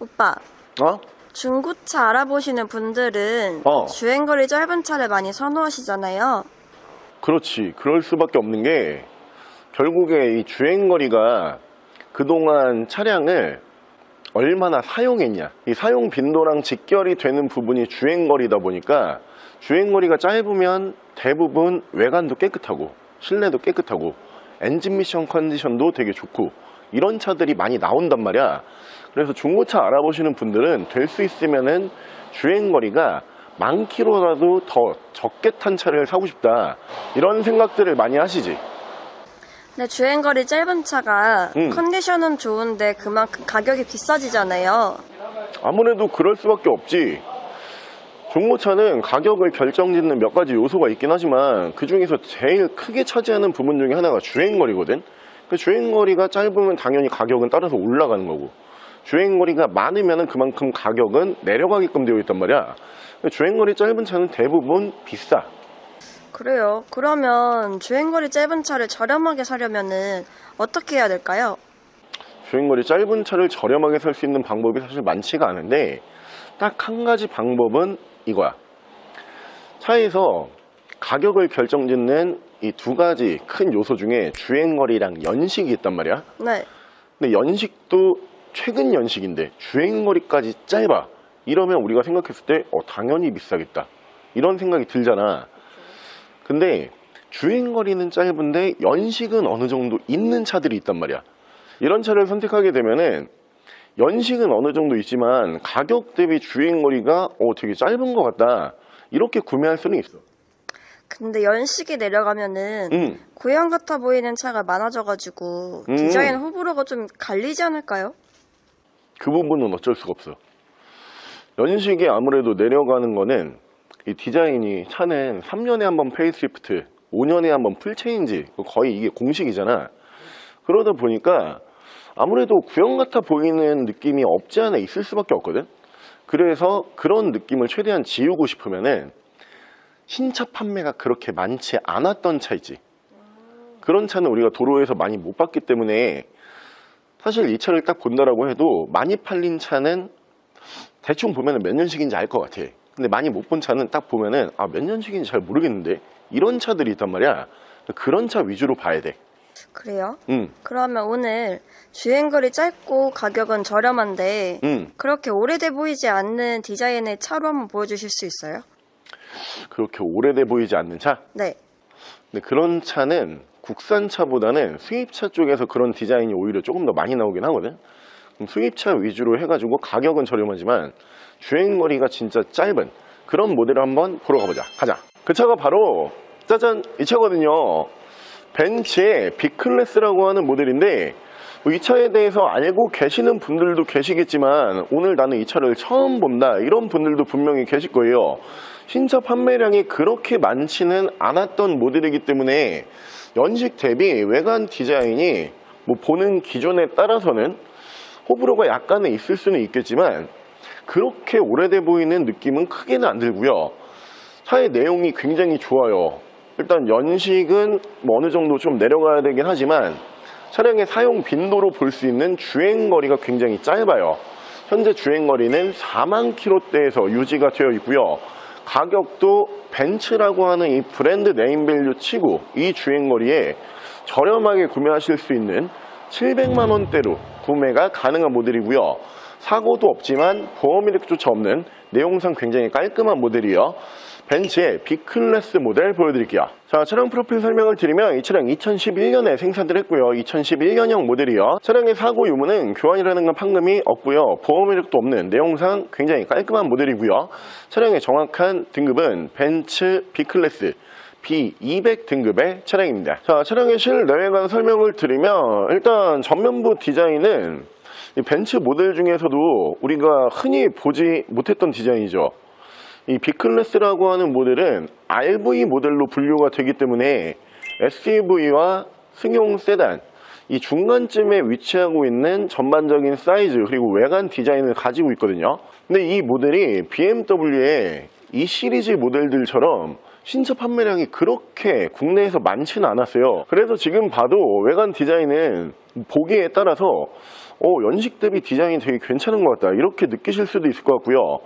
오빠, 어? 중고차 알아보시는 분들은 주행거리 짧은 차를 많이 선호하시잖아요. 그렇지. 그럴 수밖에 없는 게 결국에 이 주행거리가 그동안 차량을 얼마나 사용했냐, 이 사용 빈도랑 직결이 되는 부분이 주행거리다 보니까 주행거리가 짧으면 대부분 외관도 깨끗하고 실내도 깨끗하고 엔진 미션 컨디션도 되게 좋고 이런 차들이 많이 나온단 말이야. 그래서 중고차 알아보시는 분들은 될 수 있으면은 주행거리가 만 킬로라도 더 적게 탄 차를 사고 싶다, 이런 생각들을 많이 하시지. 근데 주행거리 짧은 차가 컨디션은 좋은데 그만큼 가격이 비싸지잖아요. 아무래도 그럴 수밖에 없지. 중고차는 가격을 결정짓는 몇 가지 요소가 있긴 하지만 그 중에서 제일 크게 차지하는 부분 중에 하나가 주행거리거든. 그 주행거리가 짧으면 당연히 가격은 따라서 올라가는 거고, 주행거리가 많으면 그만큼 가격은 내려가게끔 되어 있단 말이야. 주행거리 짧은 차는 대부분 비싸. 그래요. 그러면 주행거리 짧은 차를 저렴하게 사려면은 어떻게 해야 될까요? 주행거리 짧은 차를 저렴하게 살 수 있는 방법이 사실 많지가 않은데 딱 한 가지 방법은 이거야. 차에서 가격을 결정짓는 이 두 가지 큰 요소 중에 주행거리랑 연식이 있단 말이야. 네. 근데 연식도 최근 연식인데 주행거리까지 짧아, 이러면 우리가 생각했을 때 당연히 비싸겠다, 이런 생각이 들잖아. 근데 주행거리는 짧은데 연식은 어느 정도 있는 차들이 있단 말이야. 이런 차를 선택하게 되면은 연식은 어느 정도 있지만 가격 대비 주행거리가 되게 짧은 것 같다, 이렇게 구매할 수는 있어. 근데 연식이 내려가면은 고형 같아 보이는 차가 많아져가지고 디자인 호불호가 좀 갈리지 않을까요? 그 부분은 어쩔 수가 없어. 연식이 아무래도 내려가는 거는 이 디자인이, 차는 3년에 한 번 페이스리프트, 5년에 한 번 풀체인지, 거의 이게 공식이잖아. 그러다 보니까 아무래도 구형 같아 보이는 느낌이 없지 않아 있을 수밖에 없거든. 그래서 그런 느낌을 최대한 지우고 싶으면은 신차 판매가 그렇게 많지 않았던 차 있지. 그런 차는 우리가 도로에서 많이 못 봤기 때문에 사실 이 차를 딱 본다라고 해도 많이 팔린 차는 대충 보면 몇 년식인지 알 것 같아. 근데 많이 못 본 차는 딱 보면은 몇 년식인지 잘 모르겠는데, 이런 차들이 있단 말이야. 그런 차 위주로 봐야 돼. 그래요? 그러면 오늘 주행거리 짧고 가격은 저렴한데 그렇게 오래돼 보이지 않는 디자인의 차로 한번 보여주실 수 있어요? 그렇게 오래돼 보이지 않는 차? 네. 근데 그런 차는 국산차보다는 수입차 쪽에서 그런 디자인이 오히려 조금 더 많이 나오긴 하거든. 그럼 수입차 위주로 해가지고 가격은 저렴하지만 주행거리가 진짜 짧은 그런 모델을 한번 보러 가보자. 가자. 그 차가 바로 짜잔, 이 차거든요. 벤츠의 B클래스라고 하는 모델인데, 이 차에 대해서 알고 계시는 분들도 계시겠지만 오늘 나는 이 차를 처음 본다, 이런 분들도 분명히 계실 거예요. 신차 판매량이 그렇게 많지는 않았던 모델이기 때문에 연식 대비 외관 디자인이 보는 기준에 따라서는 호불호가 약간은 있을 수는 있겠지만 그렇게 오래돼 보이는 느낌은 크게는 안 들고요. 차의 내용이 굉장히 좋아요. 일단 연식은 어느 정도 좀 내려가야 되긴 하지만 차량의 사용 빈도로 볼 수 있는 주행거리가 굉장히 짧아요. 현재 주행거리는 4만 킬로대에서 유지가 되어 있고요. 가격도 벤츠라고 하는 이 브랜드 네임밸류 치고 이 주행거리에 저렴하게 구매하실 수 있는 700만 원대로 구매가 가능한 모델이고요. 사고도 없지만 보험 이력조차 없는 내용상 굉장히 깔끔한 모델이요. 벤츠의 B클래스 모델 보여드릴게요. 자, 차량 프로필 설명을 드리면 이 차량 2011년에 생산을 했고요. 2011년형 모델이요. 차량의 사고 유무는 교환이라는 건 판금이 없고요. 보험 이력도 없는 내용상 굉장히 깔끔한 모델이고요. 차량의 정확한 등급은 벤츠 B클래스 B200 등급의 차량입니다. 자, 차량의 실내외관 설명을 드리면 일단 전면부 디자인은 이 벤츠 모델 중에서도 우리가 흔히 보지 못했던 디자인이죠. 이 B클래스라고 하는 모델은 RV 모델로 분류가 되기 때문에 SUV와 승용 세단, 이 중간쯤에 위치하고 있는 전반적인 사이즈 그리고 외관 디자인을 가지고 있거든요. 근데 이 모델이 BMW의 E 시리즈 모델들처럼 신차 판매량이 그렇게 국내에서 많지는 않았어요. 그래서 지금 봐도 외관 디자인은 보기에 따라서 연식 대비 디자인이 되게 괜찮은 것 같다 이렇게 느끼실 수도 있을 것 같고요.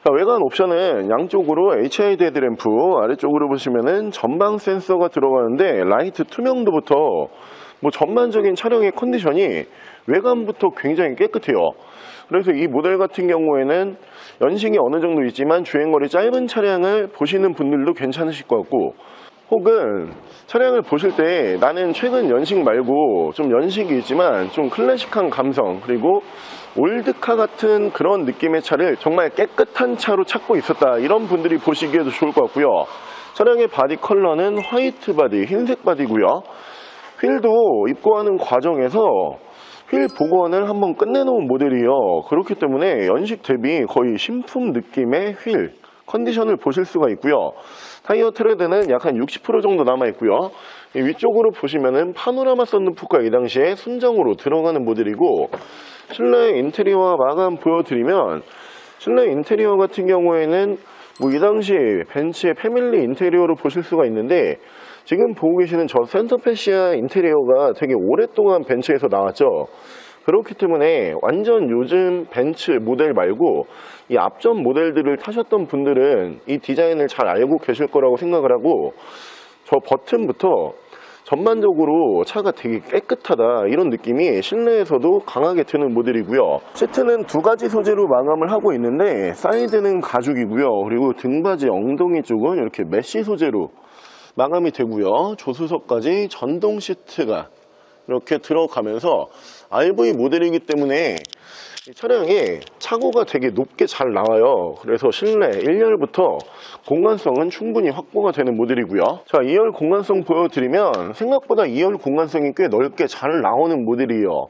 자, 외관 옵션은 양쪽으로 HID 헤드램프, 아래쪽으로 보시면은 전방 센서가 들어가는데 라이트 투명도부터 뭐 전반적인 차량의 컨디션이 외관부터 굉장히 깨끗해요. 그래서 이 모델 같은 경우에는 연식이 어느 정도 있지만 주행거리 짧은 차량을 보시는 분들도 괜찮으실 것 같고, 혹은 차량을 보실 때 나는 최근 연식 말고 좀 연식이 있지만 좀 클래식한 감성, 그리고 올드카 같은 그런 느낌의 차를 정말 깨끗한 차로 찾고 있었다, 이런 분들이 보시기에도 좋을 것 같고요. 차량의 바디 컬러는 화이트 바디, 흰색 바디고요. 휠도 입고하는 과정에서 휠 복원을 한번 끝내놓은 모델이에요. 그렇기 때문에 연식 대비 거의 신품 느낌의 휠 컨디션을 보실 수가 있고요. 타이어 트레드는 약 한 60% 정도 남아있고요. 위쪽으로 보시면은 파노라마 썬루프가 이 당시에 순정으로 들어가는 모델이고, 실내 인테리어와 마감 보여드리면, 실내 인테리어 같은 경우에는 뭐 이 당시 벤츠의 패밀리 인테리어로 보실 수가 있는데, 지금 보고 계시는 저 센터페시아 인테리어가 되게 오랫동안 벤츠에서 나왔죠. 그렇기 때문에 완전 요즘 벤츠 모델 말고 이 앞전 모델들을 타셨던 분들은 이 디자인을 잘 알고 계실 거라고 생각을 하고, 저 버튼부터 전반적으로 차가 되게 깨끗하다 이런 느낌이 실내에서도 강하게 드는 모델이고요. 시트는 두 가지 소재로 마감을 하고 있는데, 사이드는 가죽이고요. 그리고 등받이 엉덩이 쪽은 이렇게 메쉬 소재로 마감이 되고요. 조수석까지 전동 시트가 이렇게 들어가면서 RV 모델이기 때문에 이 차량에 차고가 되게 높게 잘 나와요. 그래서 실내 1열부터 공간성은 충분히 확보가 되는 모델이고요. 자, 2열 공간성 보여드리면 생각보다 2열 공간성이 꽤 넓게 잘 나오는 모델이에요.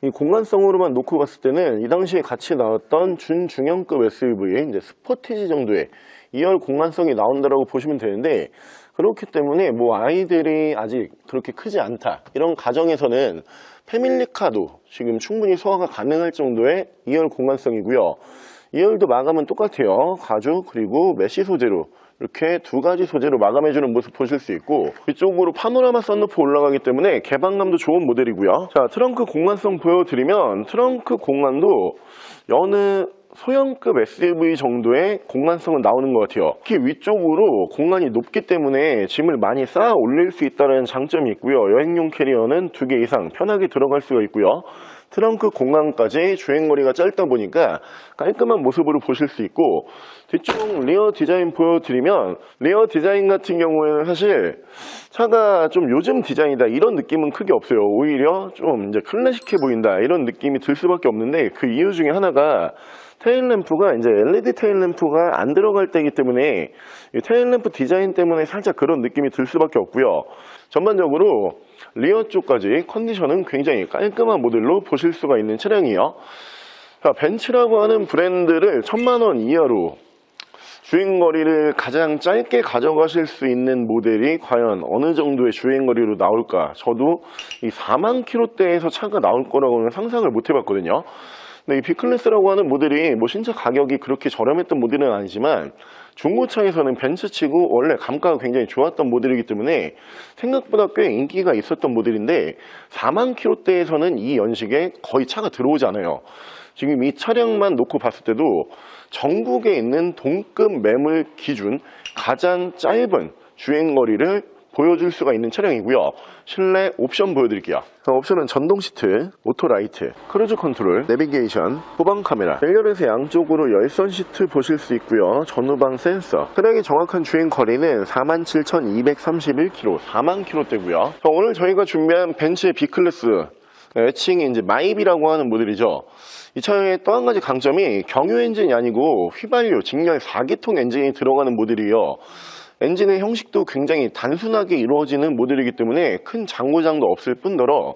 이 공간성으로만 놓고 봤을 때는 이 당시에 같이 나왔던 준중형급 SUV, 이제 스포티지 정도의 2열 공간성이 나온다라고 보시면 되는데, 그렇기 때문에 뭐 아이들이 아직 그렇게 크지 않다 이런 가정에서는 패밀리카도 지금 충분히 소화가 가능할 정도의 2열 공간성이고요. 2열도 마감은 똑같아요. 가죽 그리고 메쉬 소재로 이렇게 두 가지 소재로 마감해주는 모습 보실 수 있고, 이쪽으로 파노라마 썬루프 올라가기 때문에 개방감도 좋은 모델이고요. 자, 트렁크 공간성 보여드리면 트렁크 공간도 여느 소형급 SUV 정도의 공간성은 나오는 것 같아요. 특히 위쪽으로 공간이 높기 때문에 짐을 많이 쌓아 올릴 수 있다는 장점이 있고요. 여행용 캐리어는 2개 이상 편하게 들어갈 수가 있고요. 트렁크 공간까지 주행거리가 짧다 보니까 깔끔한 모습으로 보실 수 있고, 뒤쪽 리어 디자인 보여드리면, 리어 디자인 같은 경우에는 사실 차가 좀 요즘 디자인이다 이런 느낌은 크게 없어요. 오히려 좀 이제 클래식해 보인다 이런 느낌이 들 수밖에 없는데, 그 이유 중에 하나가 테일램프가 이제 LED 테일램프가 안 들어갈 때이기 때문에 이 테일램프 디자인 때문에 살짝 그런 느낌이 들 수밖에 없고요. 전반적으로 리어 쪽까지 컨디션은 굉장히 깔끔한 모델로 보실 수가 있는 차량이에요. 자, 벤츠라고 하는 브랜드를 1000만원 이하로 주행거리를 가장 짧게 가져가실 수 있는 모델이 과연 어느 정도의 주행거리로 나올까, 저도 이 4만 킬로대에서 차가 나올 거라고는 상상을 못 해봤거든요. 근데 이 B클래스라고 하는 모델이 뭐 신차 가격이 그렇게 저렴했던 모델은 아니지만 중고차에서는 벤츠치고 원래 감가가 굉장히 좋았던 모델이기 때문에 생각보다 꽤 인기가 있었던 모델인데, 4만 킬로대에서는 이 연식에 거의 차가 들어오지 않아요. 지금 이 차량만 놓고 봤을 때도 전국에 있는 동급 매물 기준 가장 짧은 주행거리를 보여줄 수가 있는 차량이고요. 실내 옵션 보여드릴게요. 옵션은 전동 시트, 오토 라이트, 크루즈 컨트롤, 내비게이션, 후방 카메라, 1열에서 양쪽으로 열선 시트 보실 수 있고요. 전후방 센서. 차량의 정확한 주행 거리는 47,231km, 4만 km대고요. 오늘 저희가 준비한 벤츠의 B클래스, 애칭이 이제 마이비라고 하는 모델이죠. 이 차량의 또 한 가지 강점이 경유 엔진이 아니고 휘발유 직렬 4기통 엔진이 들어가는 모델이에요. 엔진의 형식도 굉장히 단순하게 이루어지는 모델이기 때문에 큰 장고장도 없을 뿐더러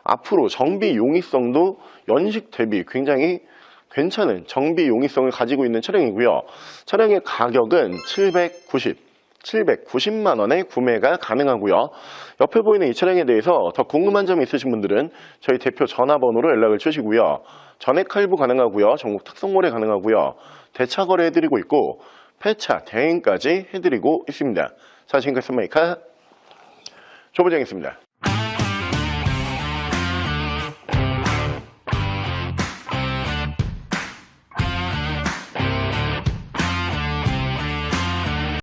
앞으로 정비 용이성도 연식 대비 굉장히 괜찮은 정비 용이성을 가지고 있는 차량이고요. 차량의 가격은 790만 원에 구매가 가능하고요. 옆에 보이는 이 차량에 대해서 더 궁금한 점이 있으신 분들은 저희 대표 전화번호로 연락을 주시고요. 전액 할부 가능하고요. 전국 특성몰에 가능하고요. 대차 거래해드리고 있고, 폐차, 대행까지 해드리고 있습니다. 자, 지금까지 선마이카 조부장이었습니다.